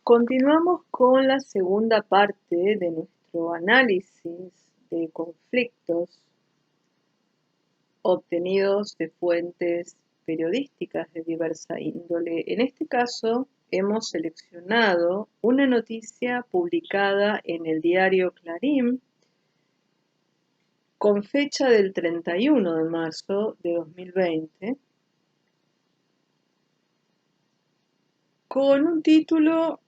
Continuamos con la segunda parte de nuestro análisis de conflictos obtenidos de fuentes periodísticas de diversa índole. En este caso, hemos seleccionado una noticia publicada en el diario Clarín con fecha del 31 de marzo de 2020, con un título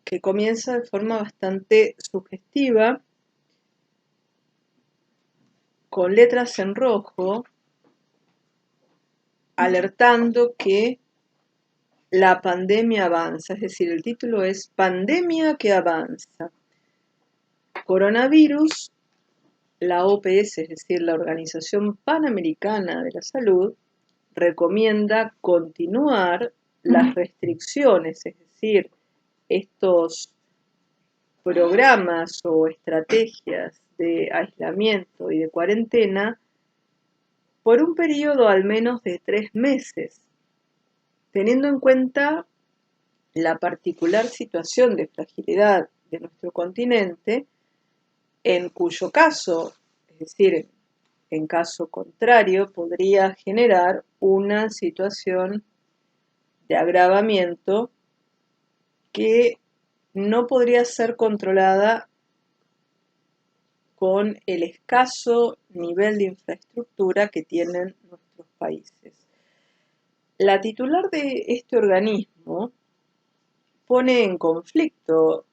que comienza de forma bastante sugestiva, con letras en rojo, alertando que la pandemia avanza, es decir, el título es Pandemia que avanza. Coronavirus, la OPS, es decir, la Organización Panamericana de la Salud, recomienda continuar las restricciones, es decir, estos programas o estrategias de aislamiento y de cuarentena por un periodo al menos de 3 meses, teniendo en cuenta la particular situación de fragilidad de nuestro continente, en cuyo caso, es decir, en caso contrario, podría generar una situación de agravamiento que no podría ser controlada con el escaso nivel de infraestructura que tienen nuestros países. La titular de este organismo pone en conflicto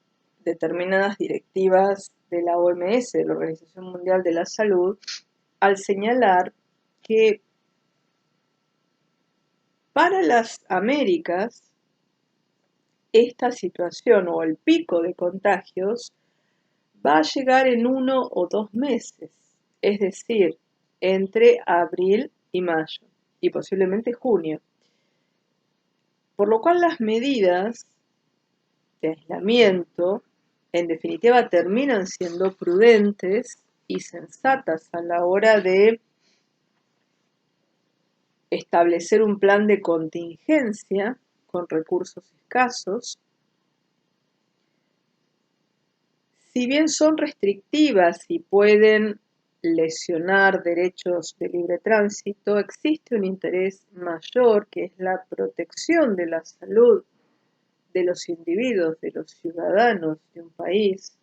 determinadas directivas de la OMS, de la Organización Mundial de la Salud, al señalar que para las Américas esta situación o el pico de contagios va a llegar en 1 o 2 meses, es decir, entre abril y mayo y posiblemente junio. Por lo cual las medidas de aislamiento en definitiva terminan siendo prudentes y sensatas a la hora de establecer un plan de contingencia con recursos escasos. Si bien son restrictivas y pueden lesionar derechos de libre tránsito, existe un interés mayor que es la protección de la salud de los individuos, de los ciudadanos de un país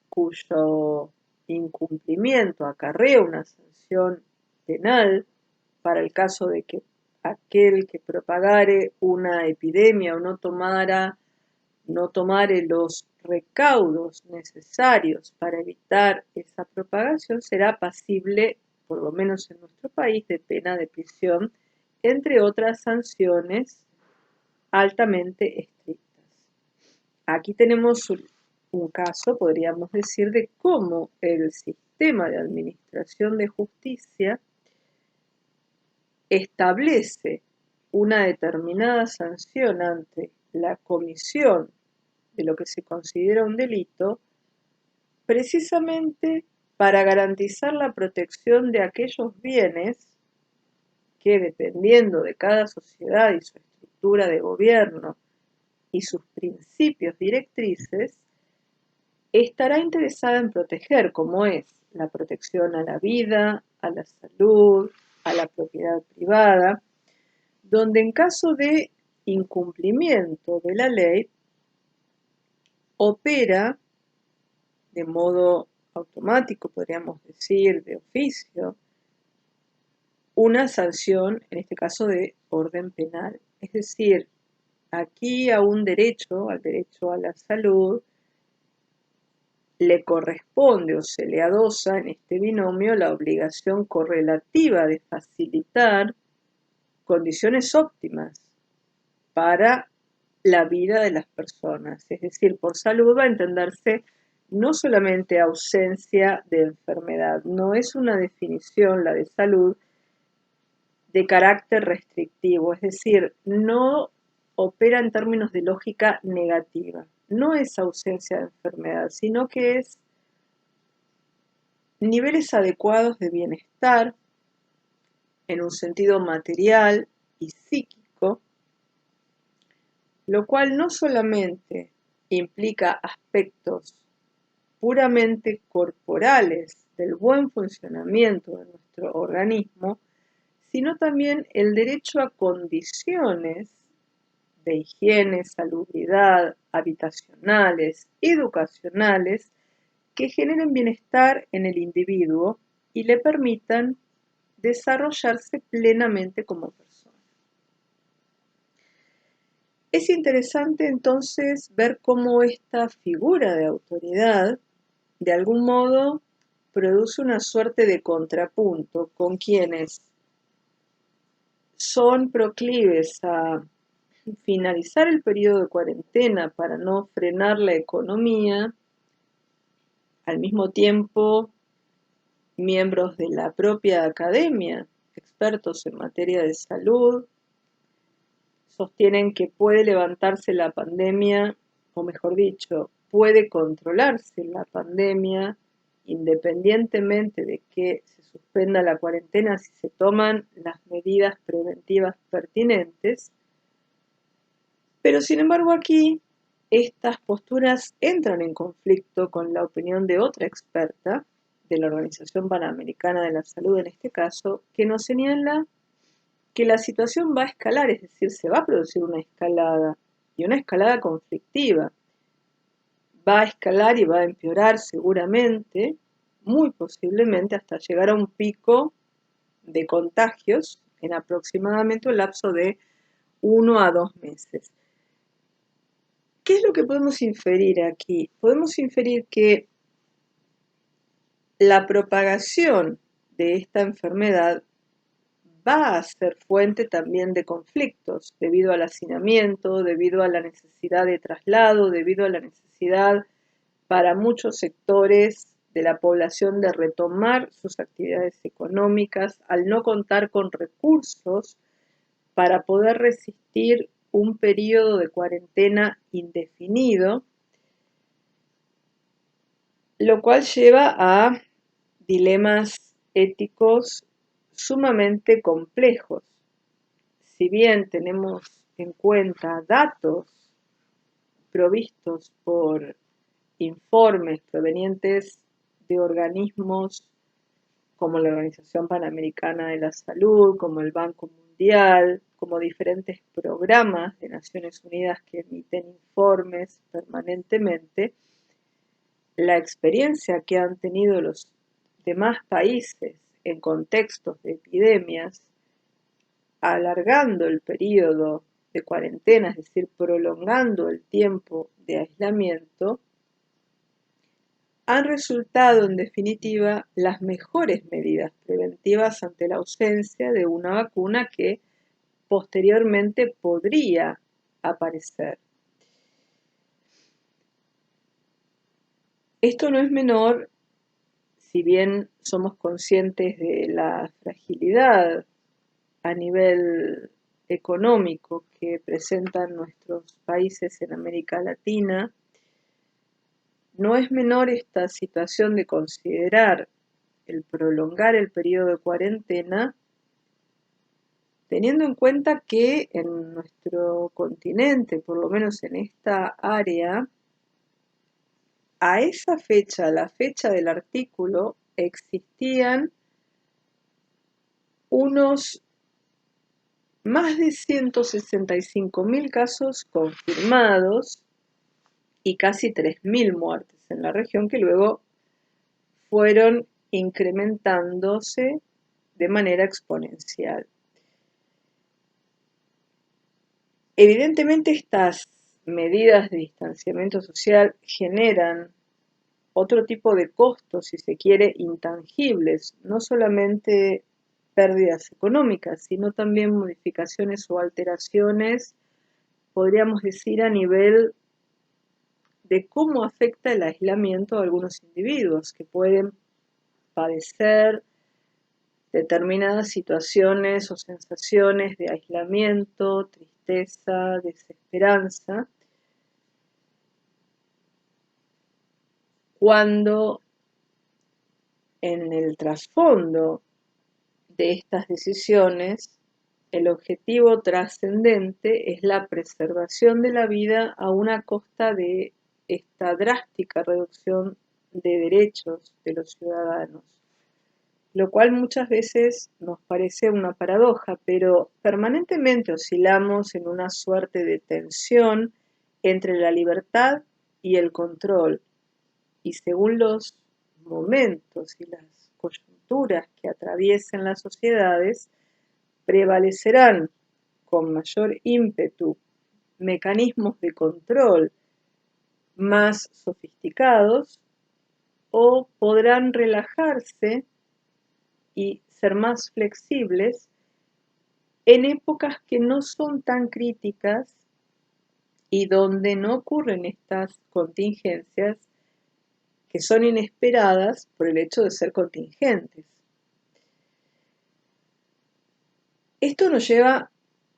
cuyo incumplimiento acarrea una sanción penal para el caso de que aquel que propagare una epidemia o no tomare los recaudos necesarios para evitar esa propagación será pasible, por lo menos en nuestro país, de pena de prisión, entre otras sanciones altamente estrictas. Aquí tenemos un caso, podríamos decir, de cómo el sistema de administración de justicia establece una determinada sanción ante la comisión de lo que se considera un delito, precisamente para garantizar la protección de aquellos bienes que, dependiendo de cada sociedad y su estructura de gobierno y sus principios directrices, estará interesada en proteger, como es la protección a la vida, a la salud, a la propiedad privada, donde en caso de incumplimiento de la ley opera de modo automático, podríamos decir, de oficio, una sanción, en este caso de orden penal. Es decir, aquí a un derecho, al derecho a la salud, le corresponde o se le adosa en este binomio la obligación correlativa de facilitar condiciones óptimas para la vida de las personas. Es decir, por salud va a entenderse no solamente ausencia de enfermedad, no es una definición la de salud de carácter restrictivo, es decir, no opera en términos de lógica negativa, no es ausencia de enfermedad, sino que es niveles adecuados de bienestar en un sentido material y psíquico, lo cual no solamente implica aspectos puramente corporales del buen funcionamiento de nuestro organismo, sino también el derecho a condiciones de higiene, salubridad, habitacionales, educacionales, que generen bienestar en el individuo y le permitan desarrollarse plenamente como persona. Es interesante entonces ver cómo esta figura de autoridad de algún modo produce una suerte de contrapunto con quienes son proclives a finalizar el periodo de cuarentena para no frenar la economía, al mismo tiempo miembros de la propia academia, expertos en materia de salud, sostienen que puede levantarse la pandemia, o mejor dicho, puede controlarse la pandemia independientemente de que se suspenda la cuarentena si se toman las medidas preventivas pertinentes. Pero sin embargo aquí estas posturas entran en conflicto con la opinión de otra experta, de la Organización Panamericana de la Salud en este caso, que nos señala que la situación va a escalar, es decir, se va a producir una escalada y una escalada conflictiva. Va a escalar y va a empeorar seguramente, muy posiblemente, hasta llegar a un pico de contagios en aproximadamente un lapso de 1 a 2 meses. ¿Qué es lo que podemos inferir aquí? Podemos inferir que la propagación de esta enfermedad va a ser fuente también de conflictos, debido al hacinamiento, debido a la necesidad de traslado, debido a la necesidad para muchos sectores de la población de retomar sus actividades económicas, al no contar con recursos para poder resistir un periodo de cuarentena indefinido, lo cual lleva a dilemas éticos sumamente complejos. Si bien tenemos en cuenta datos provistos por informes provenientes de organismos como la Organización Panamericana de la Salud, como el Banco Mundial, como diferentes programas de Naciones Unidas que emiten informes permanentemente, la experiencia que han tenido los demás países en contextos de epidemias, alargando el periodo de cuarentena, es decir, prolongando el tiempo de aislamiento, han resultado en definitiva las mejores medidas preventivas ante la ausencia de una vacuna que posteriormente podría aparecer. Esto no es menor, si bien somos conscientes de la fragilidad a nivel económico que presentan nuestros países en América Latina, no es menor esta situación de considerar el prolongar el periodo de cuarentena, teniendo en cuenta que en nuestro continente, por lo menos en esta área, a esa fecha, la fecha del artículo, existían unos más de 165.000 casos confirmados y casi 3.000 muertes en la región que luego fueron incrementándose de manera exponencial. Evidentemente estas medidas de distanciamiento social generan otro tipo de costos, si se quiere, intangibles, no solamente pérdidas económicas, sino también modificaciones o alteraciones, podríamos decir, a nivel de cómo afecta el aislamiento a algunos individuos que pueden padecer determinadas situaciones o sensaciones de aislamiento, tristeza, desesperanza, cuando en el trasfondo de estas decisiones el objetivo trascendente es la preservación de la vida a una costa de esta drástica reducción de derechos de los ciudadanos, lo cual muchas veces nos parece una paradoja, pero permanentemente oscilamos en una suerte de tensión entre la libertad y el control, y según los momentos y las coyunturas que atraviesen las sociedades, prevalecerán con mayor ímpetu mecanismos de control más sofisticados o podrán relajarse y ser más flexibles en épocas que no son tan críticas y donde no ocurren estas contingencias que son inesperadas por el hecho de ser contingentes. Esto nos lleva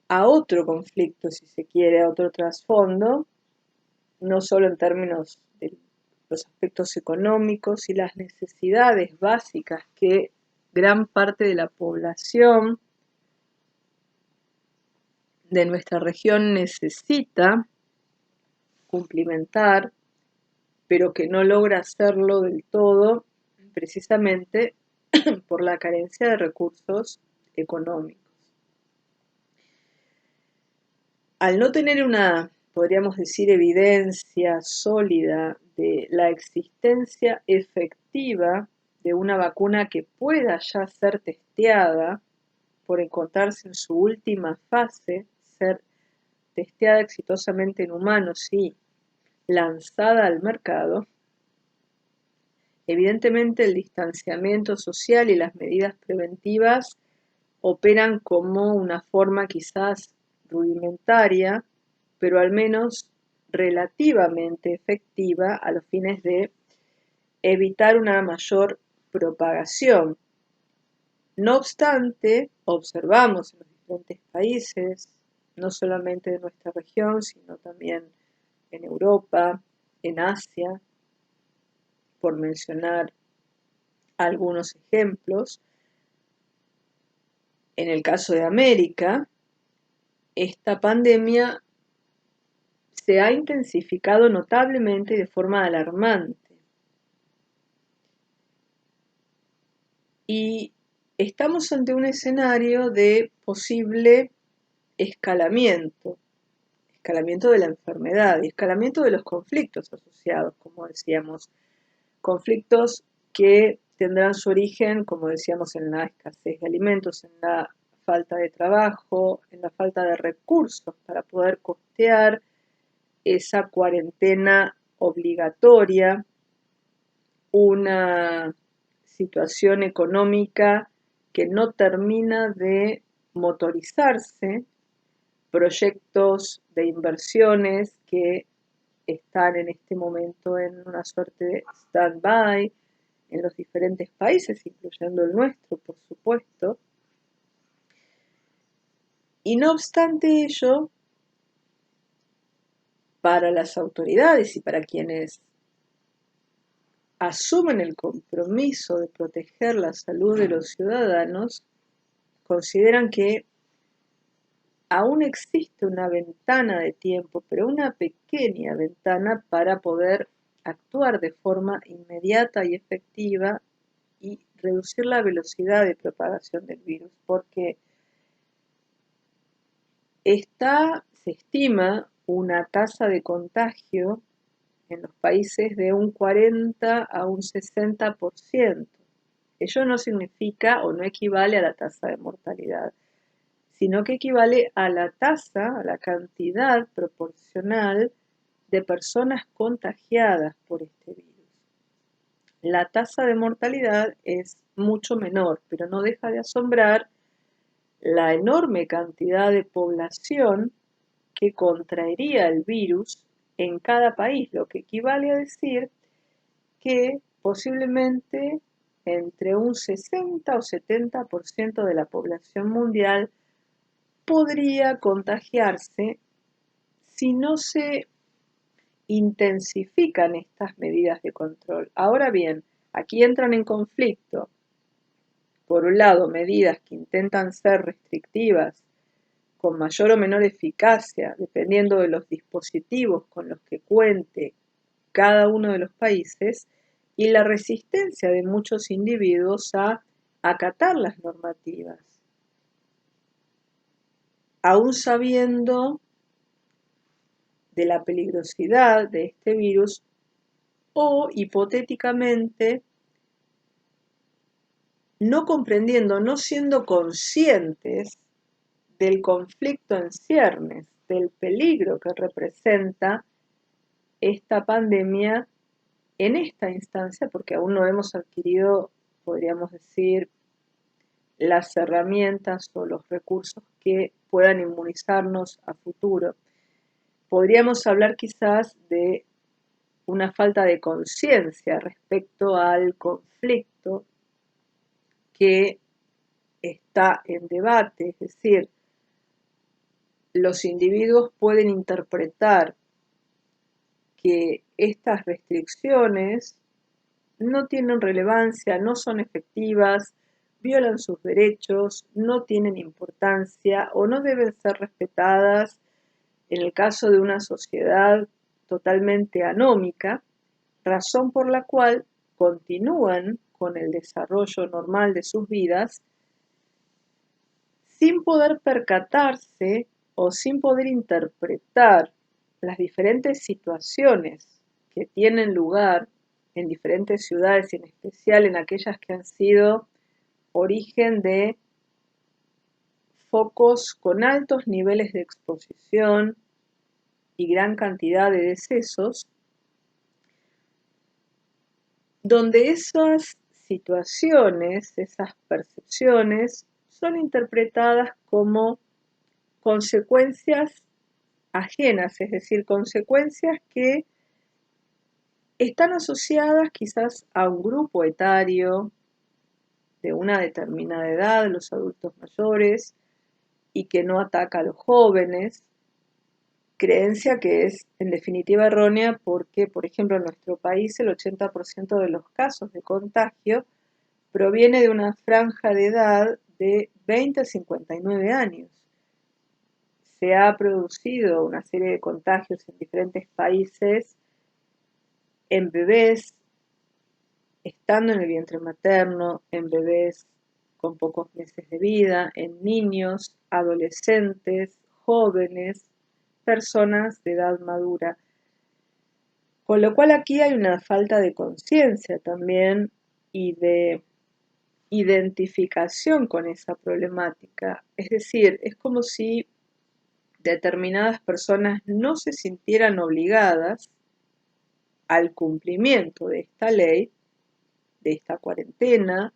a otro conflicto, si se quiere, a otro trasfondo, no solo en términos de los aspectos económicos y las necesidades básicas que gran parte de la población de nuestra región necesita cumplimentar, pero que no logra hacerlo del todo precisamente por la carencia de recursos económicos. Al no tener una, podríamos decir, evidencia sólida de la existencia efectiva de una vacuna que pueda ya ser testeada, por encontrarse en su última fase, ser testeada exitosamente en humanos y lanzada al mercado, evidentemente el distanciamiento social y las medidas preventivas operan como una forma quizás rudimentaria, pero al menos relativamente efectiva a los fines de evitar una mayor propagación. No obstante, observamos en los diferentes países, no solamente de nuestra región, sino también en Europa, en Asia, por mencionar algunos ejemplos. En el caso de América, esta pandemia se ha intensificado notablemente y de forma alarmante. Y estamos ante un escenario de posible escalamiento de la enfermedad y escalamiento de los conflictos asociados, como decíamos, conflictos que tendrán su origen, como decíamos, en la escasez de alimentos, en la falta de trabajo, en la falta de recursos para poder costear esa cuarentena obligatoria, una situación económica que no termina de motorizarse, proyectos de inversiones que están en este momento en una suerte de stand-by en los diferentes países, incluyendo el nuestro, por supuesto. Y no obstante ello, para las autoridades y para quienes asumen el compromiso de proteger la salud de los ciudadanos, consideran que aún existe una ventana de tiempo, pero una pequeña ventana para poder actuar de forma inmediata y efectiva y reducir la velocidad de propagación del virus, porque se estima una tasa de contagio en los países de un 40 a un 60%. Ello no significa o no equivale a la tasa de mortalidad, sino que equivale a la tasa, a la cantidad proporcional de personas contagiadas por este virus. La tasa de mortalidad es mucho menor, pero no deja de asombrar la enorme cantidad de población que contraería el virus en cada país, lo que equivale a decir que posiblemente entre un 60 o 70% de la población mundial podría contagiarse si no se intensifican estas medidas de control. Ahora bien, aquí entran en conflicto, por un lado, medidas que intentan ser restrictivas con mayor o menor eficacia, dependiendo de los dispositivos con los que cuente cada uno de los países, y la resistencia de muchos individuos a acatar las normativas, aún sabiendo de la peligrosidad de este virus o hipotéticamente no comprendiendo, no siendo conscientes del conflicto en ciernes, del peligro que representa esta pandemia en esta instancia, porque aún no hemos adquirido, podríamos decir, las herramientas o los recursos que puedan inmunizarnos a futuro. Podríamos hablar quizás de una falta de conciencia respecto al conflicto que está en debate, es decir, los individuos pueden interpretar que estas restricciones no tienen relevancia, no son efectivas, violan sus derechos, no tienen importancia o no deben ser respetadas en el caso de una sociedad totalmente anómica, razón por la cual continúan con el desarrollo normal de sus vidas sin poder percatarse o sin poder interpretar las diferentes situaciones que tienen lugar en diferentes ciudades y en especial en aquellas que han sido origen de focos con altos niveles de exposición y gran cantidad de decesos, donde esas situaciones, esas percepciones, son interpretadas como consecuencias ajenas, es decir, consecuencias que están asociadas quizás a un grupo etario de una determinada edad, los adultos mayores, y que no ataca a los jóvenes, creencia que es en definitiva errónea porque, por ejemplo, en nuestro país el 80% de los casos de contagio proviene de una franja de edad de 20 a 59 años. Se ha producido una serie de contagios en diferentes países en bebés, estando en el vientre materno, en bebés con pocos meses de vida, en niños, adolescentes, jóvenes, personas de edad madura. Con lo cual aquí hay una falta de conciencia también y de identificación con esa problemática. Es decir, es como si determinadas personas no se sintieran obligadas al cumplimiento de esta ley, de esta cuarentena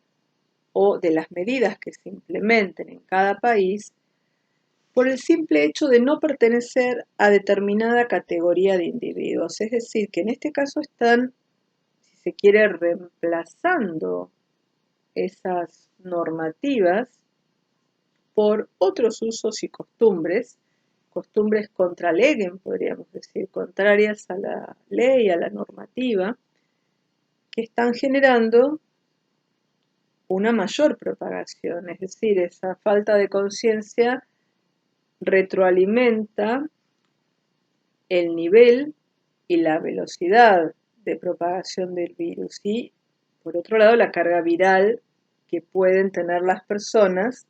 o de las medidas que se implementen en cada país por el simple hecho de no pertenecer a determinada categoría de individuos. Es decir, que en este caso están, si se quiere, reemplazando esas normativas por otros usos y costumbres, costumbres contraleguen, podríamos decir, contrarias a la ley, a la normativa, que están generando una mayor propagación, es decir, esa falta de conciencia retroalimenta el nivel y la velocidad de propagación del virus y, por otro lado, la carga viral que pueden tener las personas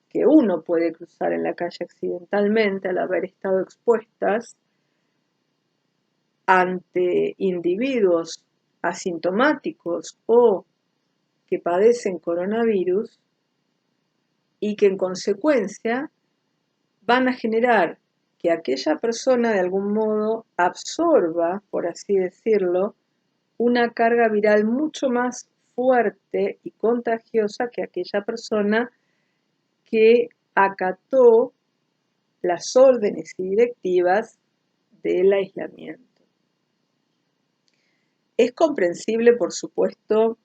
que uno puede cruzar en la calle accidentalmente al haber estado expuestas ante individuos asintomáticos o que padecen coronavirus y que en consecuencia van a generar que aquella persona de algún modo absorba, por así decirlo, una carga viral mucho más fuerte y contagiosa que aquella persona que acató las órdenes y directivas del aislamiento. Es comprensible, por supuesto,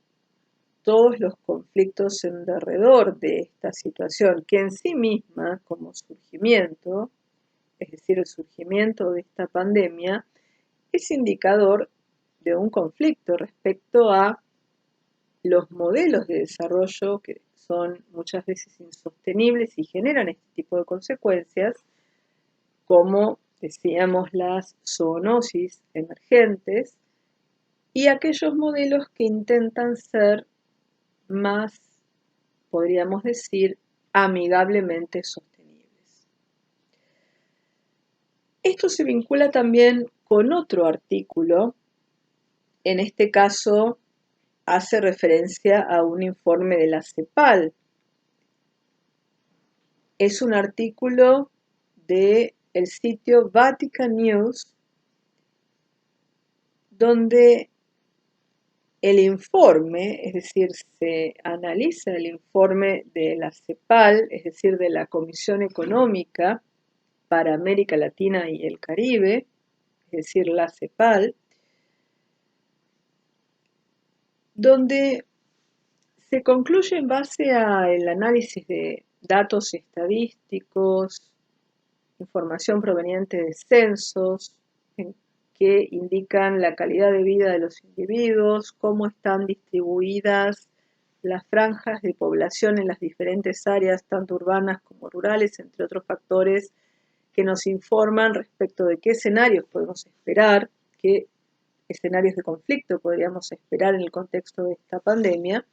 todos los conflictos en derredor de esta situación, que en sí misma, como surgimiento, es decir, el surgimiento de esta pandemia, es indicador de un conflicto respecto a los modelos de desarrollo que son muchas veces insostenibles y generan este tipo de consecuencias, como decíamos las zoonosis emergentes, y aquellos modelos que intentan ser más, podríamos decir, amigablemente sostenibles. Esto se vincula también con otro artículo, en este caso hace referencia a un informe de la CEPAL. Es un artículo del sitio Vatican News, donde el informe, es decir, se analiza el informe de la CEPAL, es decir, de la Comisión Económica para América Latina y el Caribe, es decir, la CEPAL, donde se concluye en base al análisis de datos estadísticos, información proveniente de censos, que indican la calidad de vida de los individuos, cómo están distribuidas las franjas de población en las diferentes áreas, tanto urbanas como rurales, entre otros factores que nos informan respecto de qué escenarios podemos esperar, qué escenarios de conflicto podríamos esperar en el contexto de esta pandemia.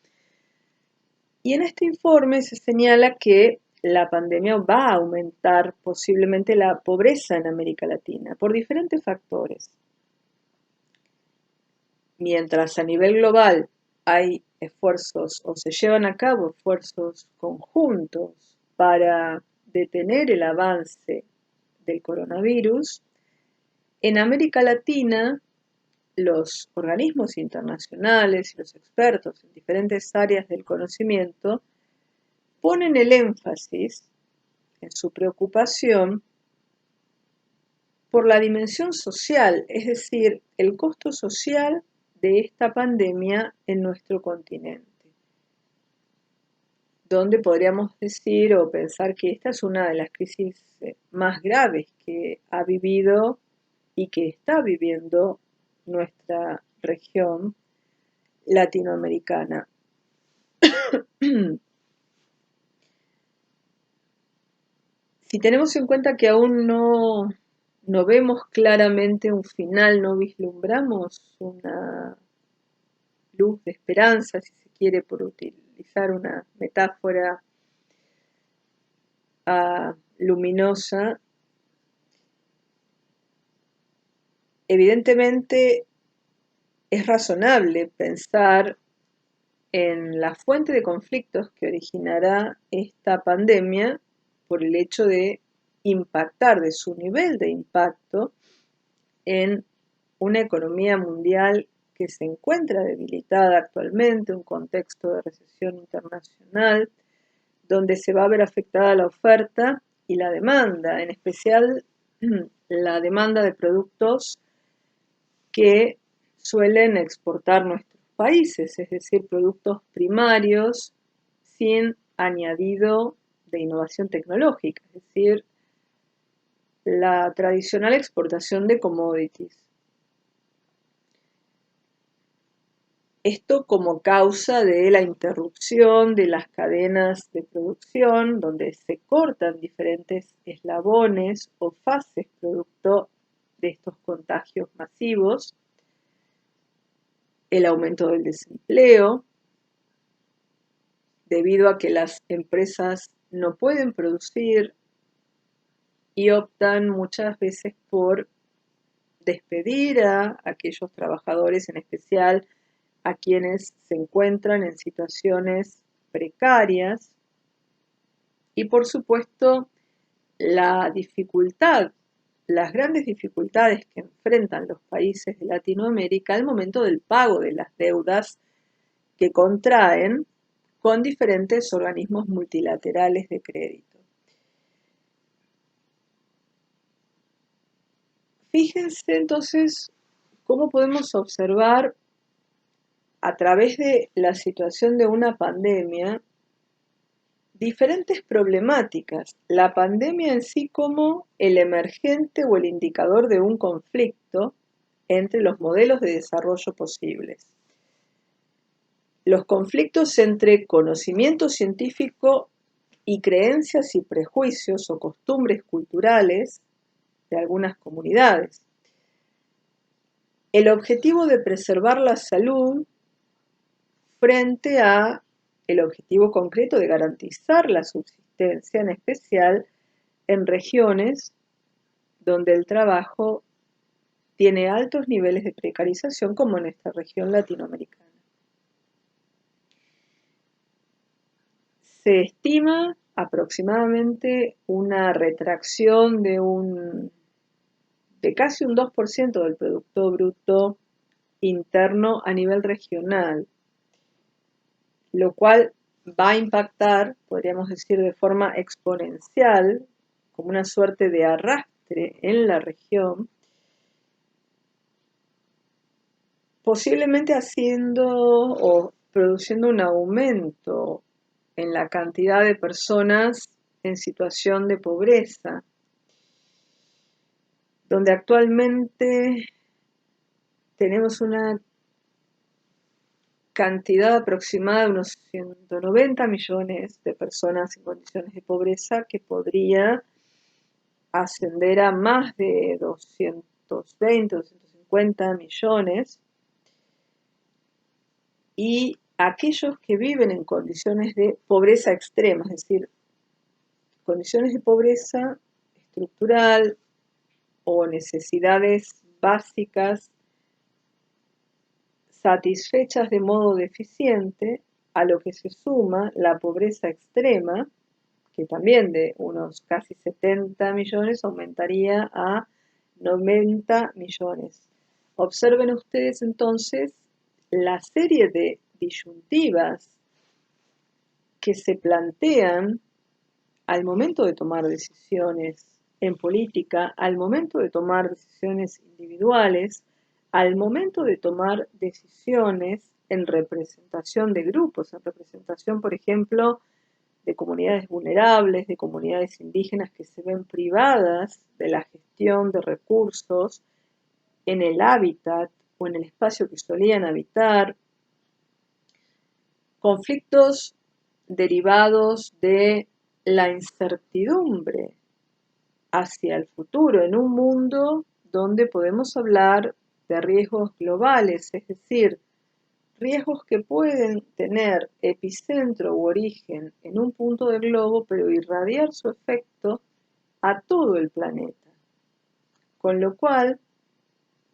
Y en este informe se señala que la pandemia va a aumentar posiblemente la pobreza en América Latina por diferentes factores. Mientras a nivel global hay esfuerzos o se llevan a cabo esfuerzos conjuntos para detener el avance del coronavirus, en América Latina los organismos internacionales y los expertos en diferentes áreas del conocimiento ponen el énfasis en su preocupación por la dimensión social, es decir, el costo social de esta pandemia en nuestro continente, donde podríamos decir o pensar que esta es una de las crisis más graves que ha vivido y que está viviendo nuestra región latinoamericana. Si tenemos en cuenta que aún no vemos claramente un final, no vislumbramos una luz de esperanza, si se quiere, por utilizar una metáfora luminosa, evidentemente es razonable pensar en la fuente de conflictos que originará esta pandemia por el hecho de impactar, de su nivel de impacto en una economía mundial que se encuentra debilitada actualmente, un contexto de recesión internacional, donde se va a ver afectada la oferta y la demanda, en especial la demanda de productos que suelen exportar nuestros países, es decir, productos primarios sin añadido de innovación tecnológica, es decir, la tradicional exportación de commodities. Esto como causa de la interrupción de las cadenas de producción, donde se cortan diferentes eslabones o fases producto de estos contagios masivos, el aumento del desempleo, debido a que las empresas no pueden producir y optan muchas veces por despedir a aquellos trabajadores, en especial a quienes se encuentran en situaciones precarias, y por supuesto la dificultad, las grandes dificultades que enfrentan los países de Latinoamérica al momento del pago de las deudas que contraen con diferentes organismos multilaterales de crédito. Fíjense entonces cómo podemos observar a través de la situación de una pandemia diferentes problemáticas. La pandemia en sí como el emergente o el indicador de un conflicto entre los modelos de desarrollo posibles. los conflictos entre conocimiento científico y creencias y prejuicios o costumbres culturales de algunas comunidades. El objetivo de preservar la salud frente a el objetivo concreto de garantizar la subsistencia, en especial en regiones donde el trabajo tiene altos niveles de precarización, como en esta región latinoamericana. Se estima aproximadamente una retracción de casi un 2% del Producto Bruto Interno a nivel regional, lo cual va a impactar, podríamos decir, de forma exponencial, como una suerte de arrastre en la región, posiblemente haciendo o produciendo un aumento en la cantidad de personas en situación de pobreza, donde actualmente tenemos una cantidad aproximada de unos 190 millones de personas en condiciones de pobreza, que podría ascender a más de 220, 250 millones, y aquellos que viven en condiciones de pobreza extrema, es decir, condiciones de pobreza estructural o necesidades básicas satisfechas de modo deficiente, a lo que se suma la pobreza extrema, que también de unos casi 70 millones aumentaría a 90 millones. Observen ustedes entonces la serie de disyuntivas que se plantean al momento de tomar decisiones en política, al momento de tomar decisiones individuales, al momento de tomar decisiones en representación de grupos, en representación, por ejemplo, de comunidades vulnerables, de comunidades indígenas que se ven privadas de la gestión de recursos en el hábitat o en el espacio que solían habitar, conflictos derivados de la incertidumbre hacia el futuro, en un mundo donde podemos hablar de riesgos globales, es decir, riesgos que pueden tener epicentro u origen en un punto del globo, pero irradiar su efecto a todo el planeta. Con lo cual,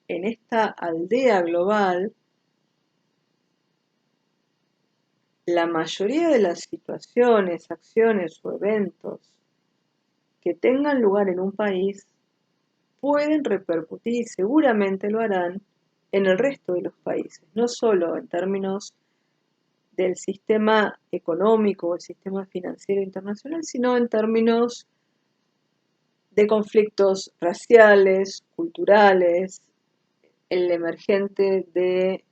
en esta aldea global, la mayoría de las situaciones, acciones o eventos que tengan lugar en un país pueden repercutir, y seguramente lo harán, en el resto de los países, no solo en términos del sistema económico o el sistema financiero internacional, sino en términos de conflictos raciales, culturales, el emergente de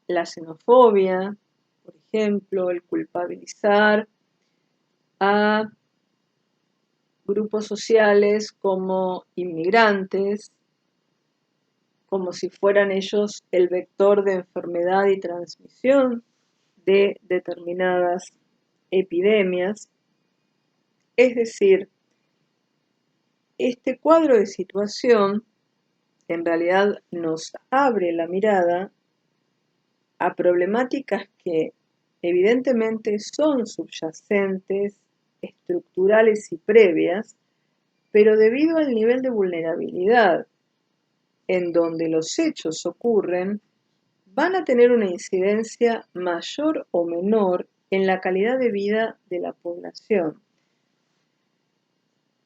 la xenofobia, por ejemplo, el culpabilizar a grupos sociales como inmigrantes, como si fueran ellos el vector de enfermedad y transmisión de determinadas epidemias. Es decir, este cuadro de situación en realidad nos abre la mirada a problemáticas que evidentemente son subyacentes, estructurales y previas, pero debido al nivel de vulnerabilidad en donde los hechos ocurren, van a tener una incidencia mayor o menor en la calidad de vida de la población.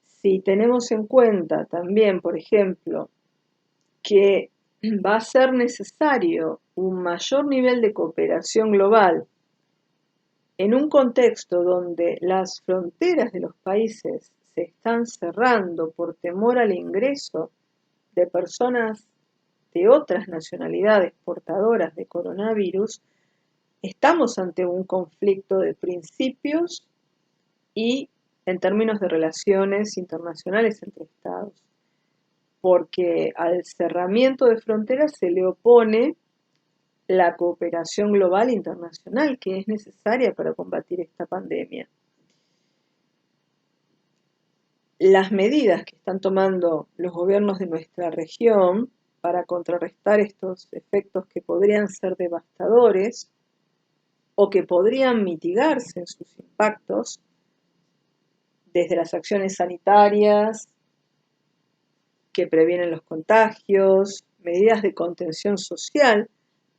Si tenemos en cuenta también, por ejemplo, que va a ser necesario un mayor nivel de cooperación global en un contexto donde las fronteras de los países se están cerrando por temor al ingreso de personas de otras nacionalidades portadoras de coronavirus, estamos ante un conflicto de principios y en términos de relaciones internacionales entre Estados, porque al cerramiento de fronteras se le opone la cooperación global internacional que es necesaria para combatir esta pandemia. Las medidas que están tomando los gobiernos de nuestra región para contrarrestar estos efectos que podrían ser devastadores o que podrían mitigarse en sus impactos, desde las acciones sanitarias que previenen los contagios, medidas de contención social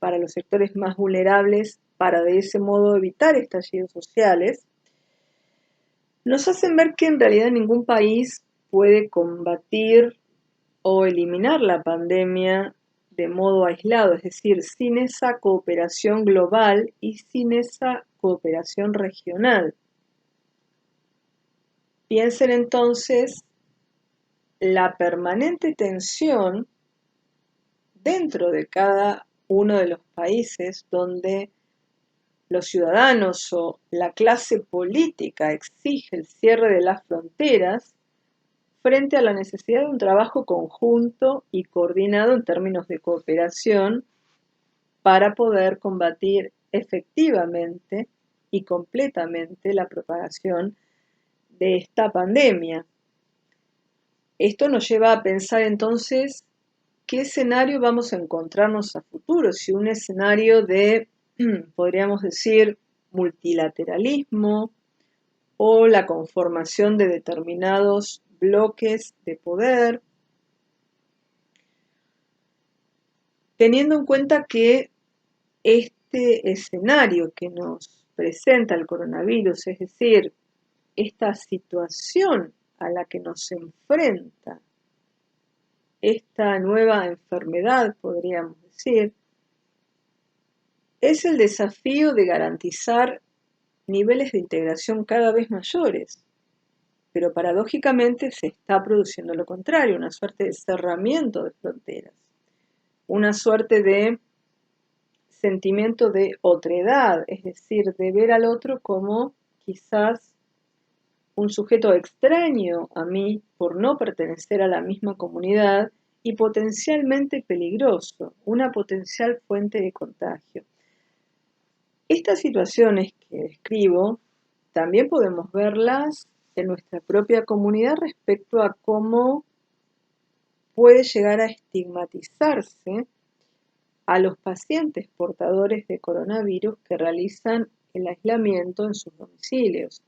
para los sectores más vulnerables para de ese modo evitar estallidos sociales, nos hacen ver que en realidad ningún país puede combatir o eliminar la pandemia de modo aislado, es decir, sin esa cooperación global y sin esa cooperación regional. Piensen entonces la permanente tensión dentro de cada uno de los países donde los ciudadanos o la clase política exige el cierre de las fronteras frente a la necesidad de un trabajo conjunto y coordinado en términos de cooperación para poder combatir efectivamente y completamente la propagación de esta pandemia. Esto nos lleva a pensar entonces qué escenario vamos a encontrarnos a futuro, si un escenario de, podríamos decir, multilateralismo o la conformación de determinados bloques de poder, teniendo en cuenta que este escenario que nos presenta el coronavirus, es decir, esta situación a la que nos enfrenta esta nueva enfermedad, podríamos decir, es el desafío de garantizar niveles de integración cada vez mayores. Pero paradójicamente se está produciendo lo contrario, una suerte de cerramiento de fronteras, una suerte de sentimiento de otredad, es decir, de ver al otro como quizás un sujeto extraño a mí por no pertenecer a la misma comunidad y potencialmente peligroso, una potencial fuente de contagio. Estas situaciones que describo también podemos verlas en nuestra propia comunidad respecto a cómo puede llegar a estigmatizarse a los pacientes portadores de coronavirus que realizan el aislamiento en sus domicilios,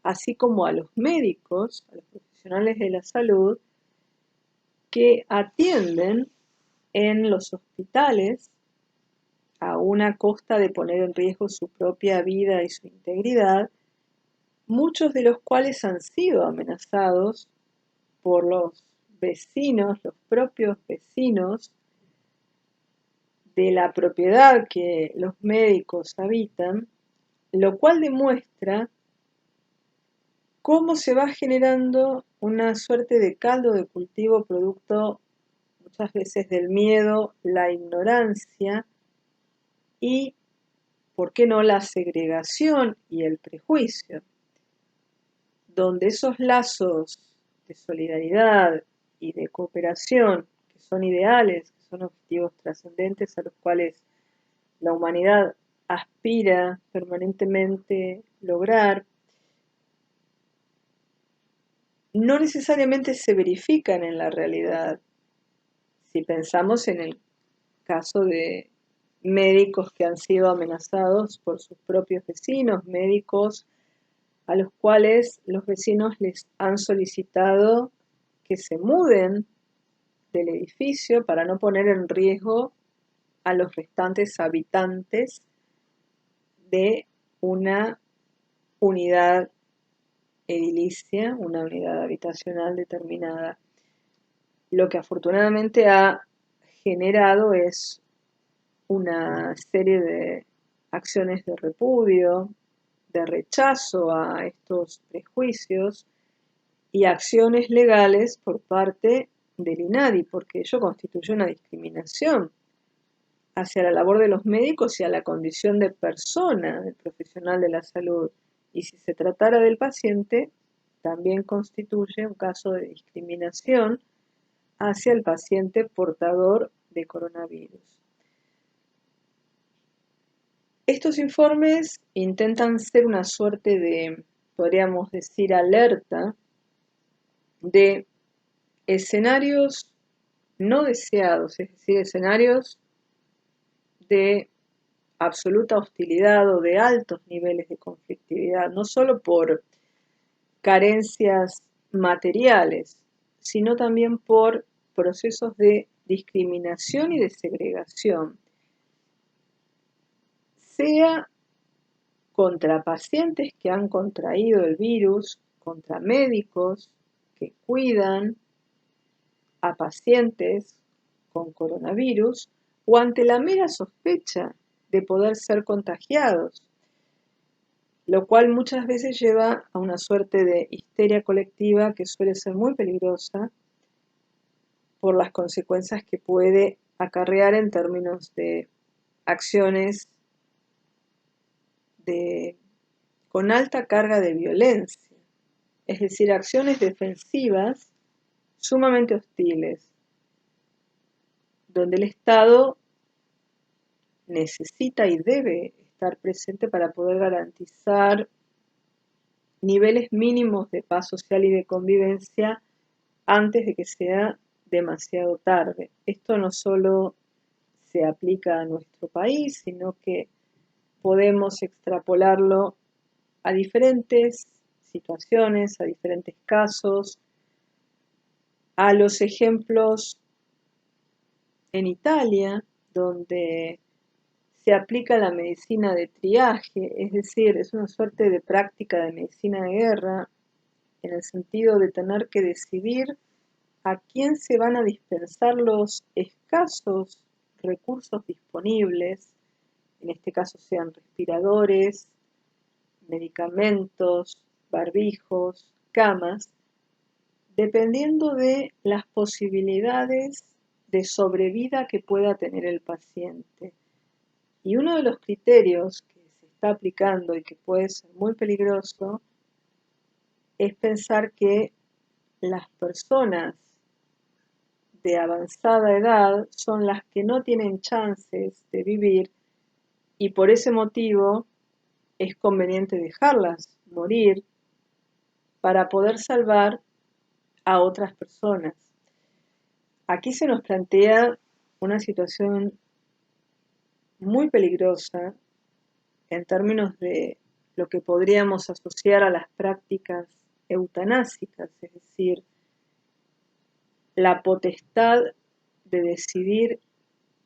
así como a los médicos, a los profesionales de la salud que atienden en los hospitales a una costa de poner en riesgo su propia vida y su integridad, muchos de los cuales han sido amenazados por los vecinos, los propios vecinos de la propiedad que los médicos habitan, lo cual demuestra cómo se va generando una suerte de caldo de cultivo producto muchas veces del miedo, la ignorancia y, ¿por qué no?, la segregación y el prejuicio, donde esos lazos de solidaridad y de cooperación, que son ideales, que son objetivos trascendentes a los cuales la humanidad aspira permanentemente lograr, no necesariamente se verifican en la realidad. Si pensamos en el caso de médicos que han sido amenazados por sus propios vecinos, médicos a los cuales los vecinos les han solicitado que se muden del edificio para no poner en riesgo a los restantes habitantes de una unidad edilicia, una unidad habitacional determinada. Lo que afortunadamente ha generado es una serie de acciones de repudio, de rechazo a estos prejuicios y acciones legales por parte del INADI, porque ello constituye una discriminación hacia la labor de los médicos y a la condición de persona, del profesional de la salud. Y si se tratara del paciente, también constituye un caso de discriminación hacia el paciente portador de coronavirus. Estos informes intentan ser una suerte de, podríamos decir, alerta de escenarios no deseados, es decir, escenarios de absoluta hostilidad o de altos niveles de conflictividad, no solo por carencias materiales, sino también por procesos de discriminación y de segregación, sea contra pacientes que han contraído el virus, contra médicos que cuidan a pacientes con coronavirus o ante la mera sospecha de poder ser contagiados, lo cual muchas veces lleva a una suerte de histeria colectiva que suele ser muy peligrosa por las consecuencias que puede acarrear en términos de acciones con alta carga de violencia, es decir, acciones defensivas sumamente hostiles, donde el Estado necesita y debe estar presente para poder garantizar niveles mínimos de paz social y de convivencia antes de que sea demasiado tarde. Esto no solo se aplica a nuestro país, sino que podemos extrapolarlo a diferentes situaciones, a diferentes casos, a los ejemplos en Italia, donde se aplica la medicina de triaje, es decir, es una suerte de práctica de medicina de guerra, en el sentido de tener que decidir a quién se van a dispensar los escasos recursos disponibles, en este caso sean respiradores, medicamentos, barbijos, camas, dependiendo de las posibilidades de sobrevida que pueda tener el paciente. Y uno de los criterios que se está aplicando y que puede ser muy peligroso es pensar que las personas de avanzada edad son las que no tienen chances de vivir y por ese motivo es conveniente dejarlas morir para poder salvar a otras personas. Aquí se nos plantea una situación muy peligrosa en términos de lo que podríamos asociar a las prácticas eutanásicas, es decir, la potestad de decidir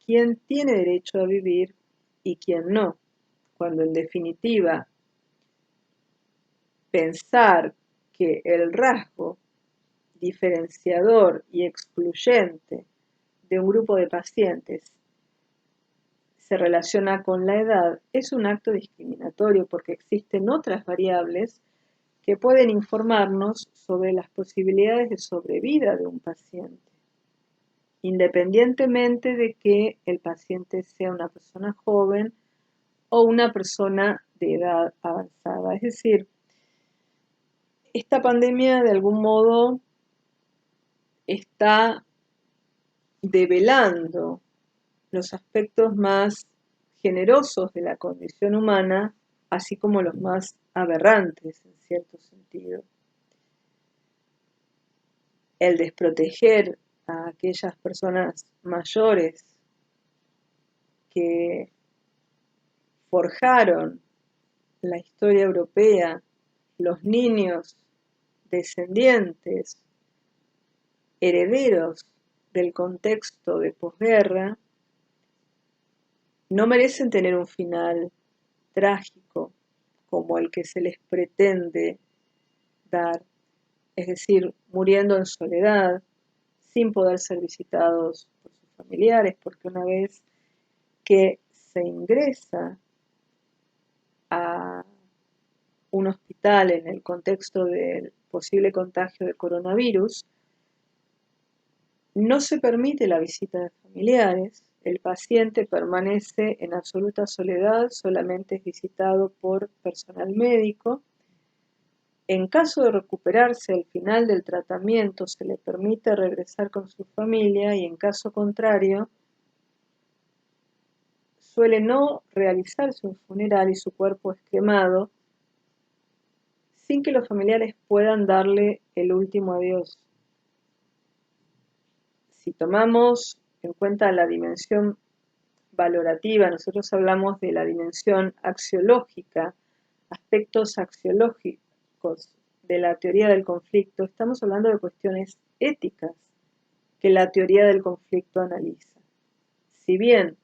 quién tiene derecho a vivir y quién no, cuando en definitiva pensar que el rasgo diferenciador y excluyente de un grupo de pacientes se relaciona con la edad es un acto discriminatorio porque existen otras variables que pueden informarnos sobre las posibilidades de sobrevida de un paciente, independientemente de que el paciente sea una persona joven o una persona de edad avanzada. Es decir, esta pandemia de algún modo está develando los aspectos más generosos de la condición humana, así como los más aberrantes en cierto sentido. El desproteger a aquellas personas mayores que forjaron la historia europea, los niños descendientes, herederos del contexto de posguerra, no merecen tener un final trágico como el que se les pretende dar, es decir, muriendo en soledad, sin poder ser visitados por sus familiares, porque una vez que se ingresa a un hospital en el contexto del posible contagio de coronavirus, no se permite la visita de familiares, el paciente permanece en absoluta soledad, solamente es visitado por personal médico. En caso de recuperarse al final del tratamiento, se le permite regresar con su familia y en caso contrario, suele no realizarse un funeral y su cuerpo es quemado sin que los familiares puedan darle el último adiós. Si tomamos en cuenta la dimensión valorativa, nosotros hablamos de la dimensión axiológica, aspectos axiológicos de la teoría del conflicto, estamos hablando de cuestiones éticas que la teoría del conflicto analiza. Si bien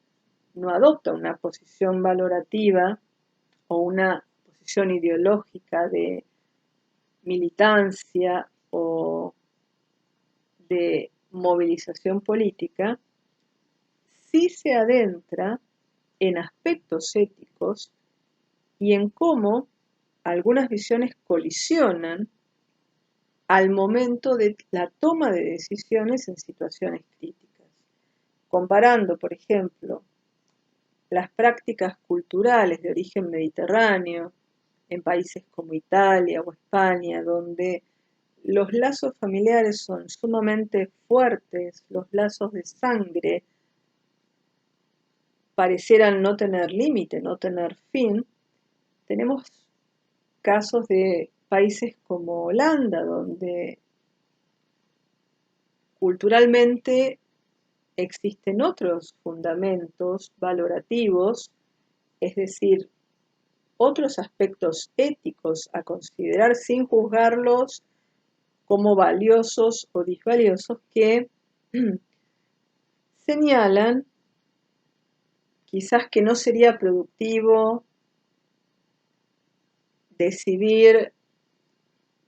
no adopta una posición valorativa o una posición ideológica de militancia o de movilización política, sí se adentra en aspectos éticos y en cómo algunas visiones colisionan al momento de la toma de decisiones en situaciones críticas. Comparando, por ejemplo, las prácticas culturales de origen mediterráneo en países como Italia o España, donde los lazos familiares son sumamente fuertes, los lazos de sangre parecieran no tener límite, no tener fin, tenemos casos de países como Holanda, donde culturalmente existen otros fundamentos valorativos, es decir, otros aspectos éticos a considerar sin juzgarlos como valiosos o disvaliosos que señalan quizás que no sería productivo decidir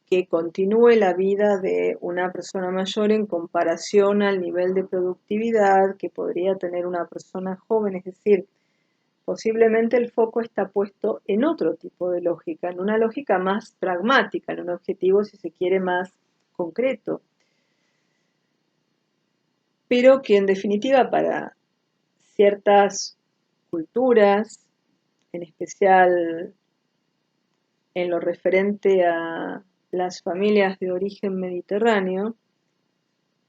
que continúe la vida de una persona mayor en comparación al nivel de productividad que podría tener una persona joven, es decir, posiblemente el foco está puesto en otro tipo de lógica, en una lógica más pragmática, en un objetivo, si se quiere, más concreto, pero que en definitiva para ciertas culturas, en especial en lo referente a las familias de origen mediterráneo,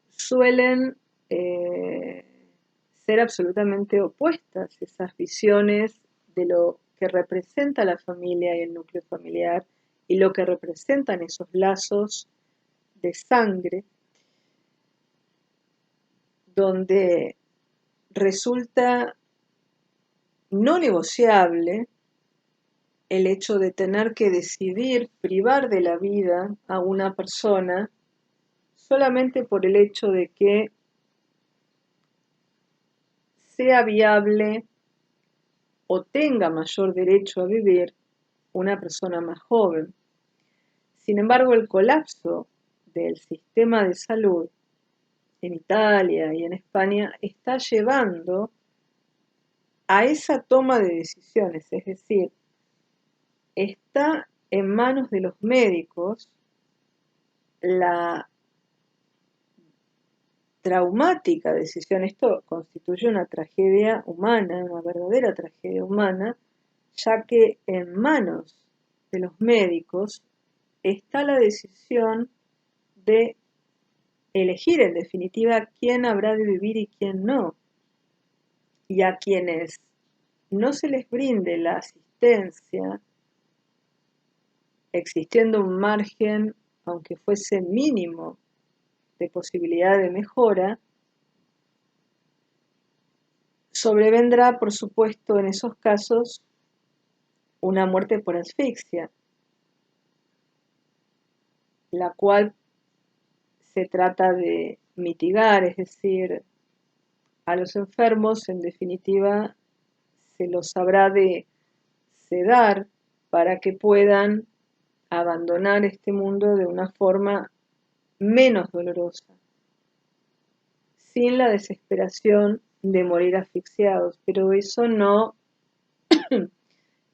suelen ser absolutamente opuestas esas visiones de lo que representa la familia y el núcleo familiar y lo que representan esos lazos de sangre, donde resulta no negociable el hecho de tener que decidir privar de la vida a una persona solamente por el hecho de que sea viable o tenga mayor derecho a vivir una persona más joven. Sin embargo, el colapso del sistema de salud en Italia y en España está llevando a esa toma de decisiones, es decir, está en manos de los médicos la traumática decisión. Esto constituye una tragedia humana, una verdadera tragedia humana, ya que en manos de los médicos está la decisión de elegir en definitiva quién habrá de vivir y quién no. Y a quienes no se les brinde la asistencia, existiendo un margen, aunque fuese mínimo, de posibilidad de mejora, sobrevendrá, por supuesto, en esos casos, una muerte por asfixia, la cual se trata de mitigar, es decir, a los enfermos, en definitiva, se los habrá de sedar para que puedan abandonar este mundo de una forma menos dolorosa, sin la desesperación de morir asfixiados, pero eso no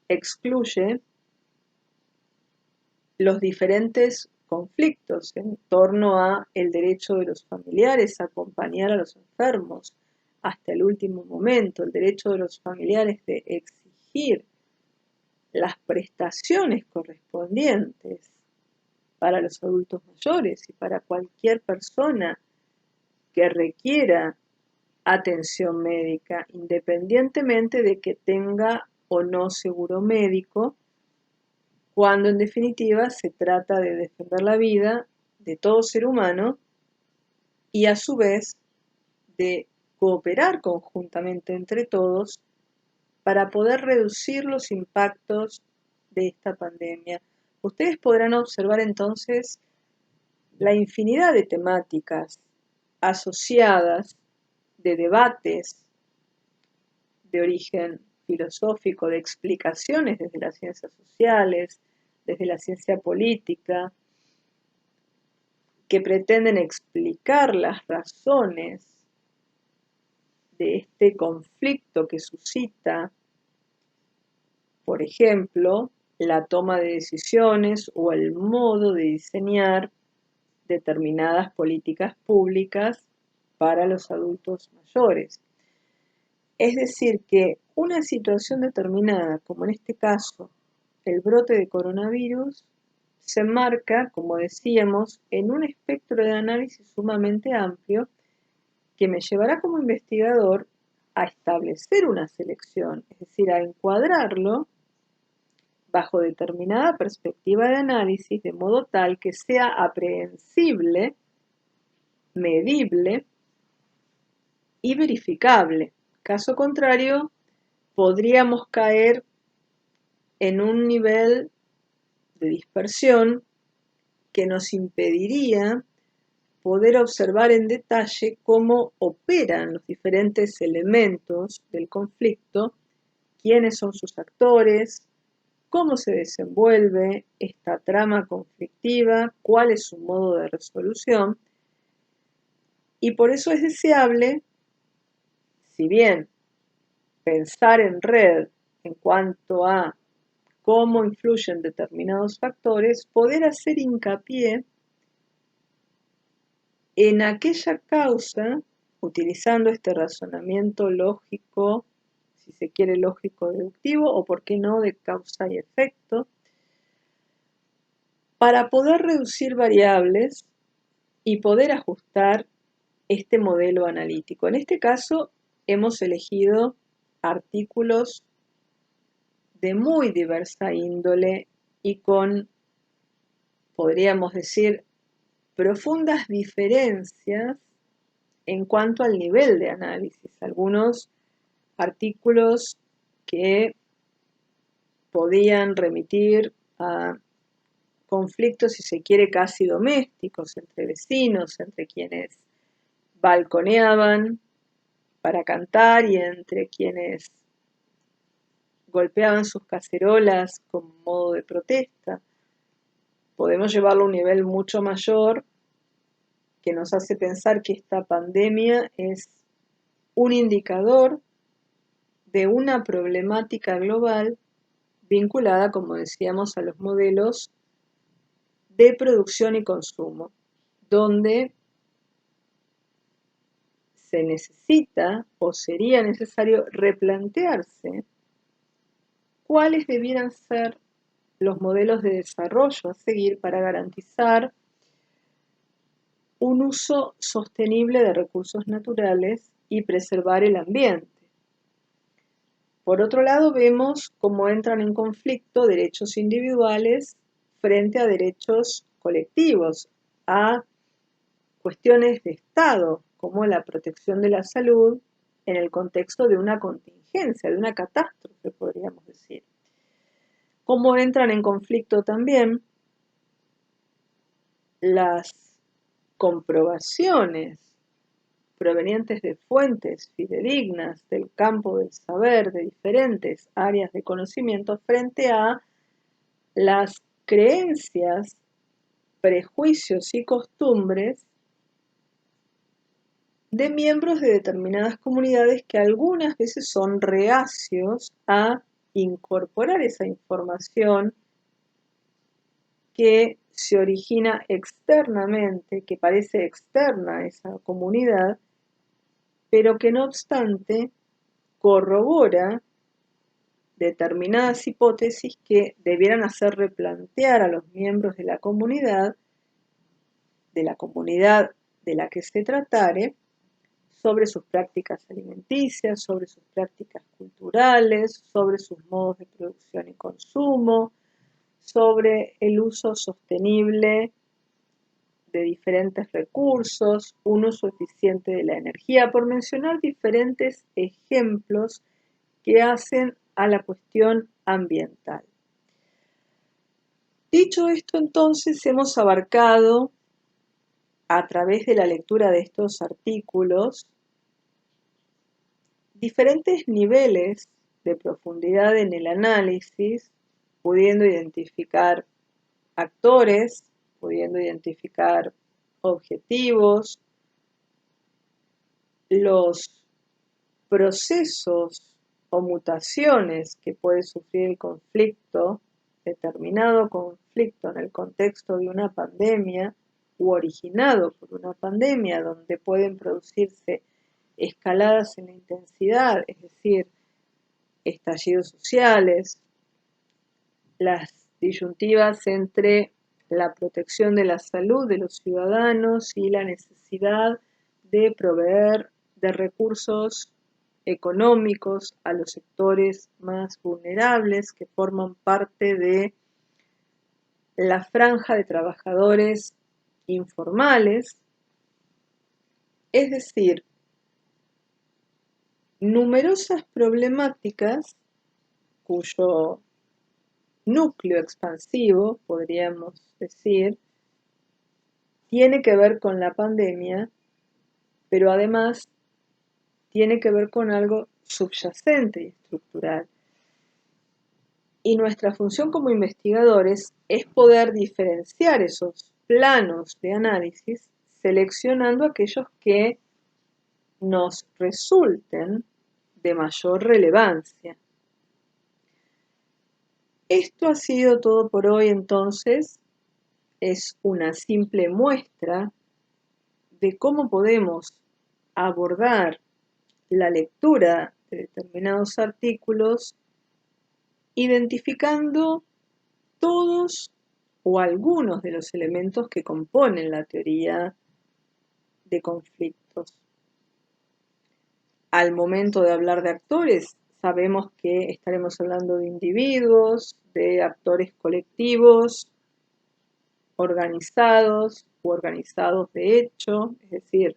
excluye los diferentes conflictos en torno a el derecho de los familiares a acompañar a los enfermos hasta el último momento, el derecho de los familiares de exigir las prestaciones correspondientes para los adultos mayores y para cualquier persona que requiera atención médica, independientemente de que tenga o no seguro médico, cuando en definitiva se trata de defender la vida de todo ser humano y a su vez de cooperar conjuntamente entre todos para poder reducir los impactos de esta pandemia. Ustedes podrán observar entonces la infinidad de temáticas asociadas, de debates de origen filosófico, de explicaciones desde las ciencias sociales, desde la ciencia política, que pretenden explicar las razones de este conflicto que suscita, por ejemplo, la toma de decisiones o el modo de diseñar determinadas políticas públicas para los adultos mayores. Es decir, que una situación determinada, como en este caso el brote de coronavirus, se enmarca, como decíamos, en un espectro de análisis sumamente amplio que me llevará como investigador a establecer una selección, es decir, a encuadrarlo bajo determinada perspectiva de análisis, de modo tal que sea aprehensible, medible y verificable. Caso contrario, podríamos caer en un nivel de dispersión que nos impediría poder observar en detalle cómo operan los diferentes elementos del conflicto, quiénes son sus actores, cómo se desenvuelve esta trama conflictiva, cuál es su modo de resolución. Y por eso es deseable, si bien pensar en red en cuanto a cómo influyen determinados factores, poder hacer hincapié en aquella causa, utilizando este razonamiento lógico, si se quiere lógico deductivo, o por qué no de causa y efecto, para poder reducir variables y poder ajustar este modelo analítico. En este caso, hemos elegido artículos de muy diversa índole y con, podríamos decir, profundas diferencias en cuanto al nivel de análisis. Algunos artículos que podían remitir a conflictos, si se quiere, casi domésticos, entre vecinos, entre quienes balconeaban para cantar y entre quienes golpeaban sus cacerolas como modo de protesta. Podemos llevarlo a un nivel mucho mayor que nos hace pensar que esta pandemia es un indicador de una problemática global vinculada, como decíamos, a los modelos de producción y consumo, donde se necesita o sería necesario replantearse cuáles debieran ser los modelos de desarrollo a seguir para garantizar un uso sostenible de recursos naturales y preservar el ambiente. Por otro lado, vemos cómo entran en conflicto derechos individuales frente a derechos colectivos, a cuestiones de Estado, como la protección de la salud en el contexto de una contingencia, de una catástrofe, podríamos decir. Cómo entran en conflicto también las comprobaciones provenientes de fuentes fidedignas del campo del saber de diferentes áreas de conocimiento frente a las creencias, prejuicios y costumbres de miembros de determinadas comunidades que algunas veces son reacios a incorporar esa información que se origina externamente, que parece externa a esa comunidad, pero que no obstante corrobora determinadas hipótesis que debieran hacer replantear a los miembros de la comunidad de la que se tratare, sobre sus prácticas alimenticias, sobre sus prácticas culturales, sobre sus modos de producción y consumo, sobre el uso sostenible de diferentes recursos, un uso eficiente de la energía, por mencionar diferentes ejemplos que hacen a la cuestión ambiental. Dicho esto, entonces, hemos abarcado a través de la lectura de estos artículos diferentes niveles de profundidad en el análisis, pudiendo identificar actores, pudiendo identificar objetivos, los procesos o mutaciones que puede sufrir el conflicto, determinado conflicto en el contexto de una pandemia u originado por una pandemia, donde pueden producirse escaladas en la intensidad, es decir, estallidos sociales, las disyuntivas entre la protección de la salud de los ciudadanos y la necesidad de proveer de recursos económicos a los sectores más vulnerables que forman parte de la franja de trabajadores informales, es decir, numerosas problemáticas cuyo núcleo expansivo, podríamos decir, tiene que ver con la pandemia, pero además tiene que ver con algo subyacente y estructural. Y nuestra función como investigadores es poder diferenciar esos planos de análisis, seleccionando aquellos que nos resulten de mayor relevancia. Esto ha sido todo por hoy, entonces. Es una simple muestra de cómo podemos abordar la lectura de determinados artículos identificando todos o algunos de los elementos que componen la teoría de conflictos. Al momento de hablar de actores, sabemos que estaremos hablando de individuos, de actores colectivos, organizados u organizados de hecho, es decir,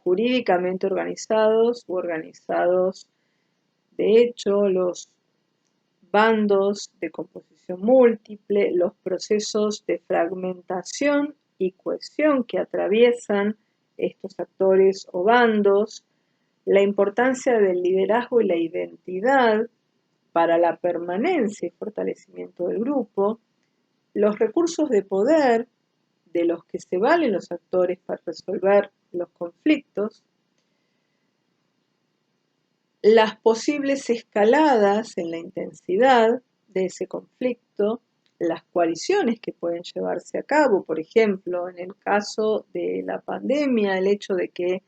jurídicamente organizados u organizados de hecho, los bandos de composición múltiple, los procesos de fragmentación y cohesión que atraviesan estos actores o bandos, la importancia del liderazgo y la identidad para la permanencia y fortalecimiento del grupo, los recursos de poder de los que se valen los actores para resolver los conflictos, las posibles escaladas en la intensidad de ese conflicto, las coaliciones que pueden llevarse a cabo, por ejemplo, en el caso de la pandemia, el hecho de que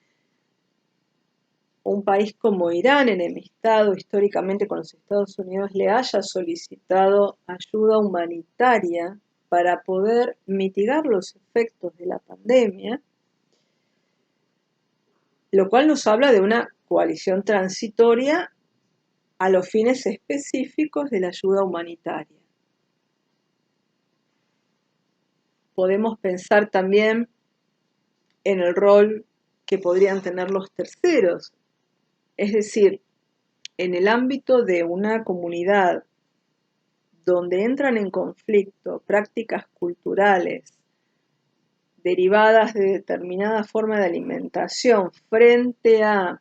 un país como Irán, enemistado históricamente con los Estados Unidos, le haya solicitado ayuda humanitaria para poder mitigar los efectos de la pandemia, lo cual nos habla de una coalición transitoria a los fines específicos de la ayuda humanitaria. Podemos pensar también en el rol que podrían tener los terceros, es decir, en el ámbito de una comunidad donde entran en conflicto prácticas culturales derivadas de determinada forma de alimentación frente a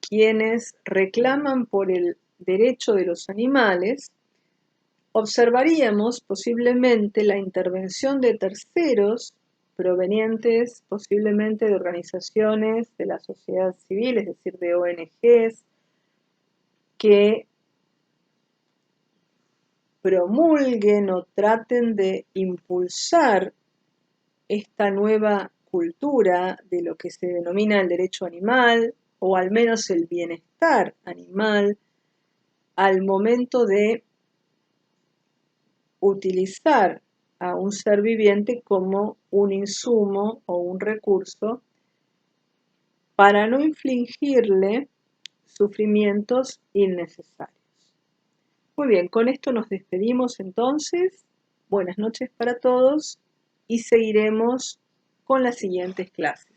quienes reclaman por el derecho de los animales, observaríamos posiblemente la intervención de terceros provenientes posiblemente de organizaciones de la sociedad civil, es decir, de ONGs, que promulguen o traten de impulsar esta nueva cultura de lo que se denomina el derecho animal, o al menos el bienestar animal, al momento de utilizar a un ser viviente como un insumo o un recurso para no infligirle sufrimientos innecesarios. Muy bien, con esto nos despedimos entonces. Buenas noches para todos y seguiremos con las siguientes clases.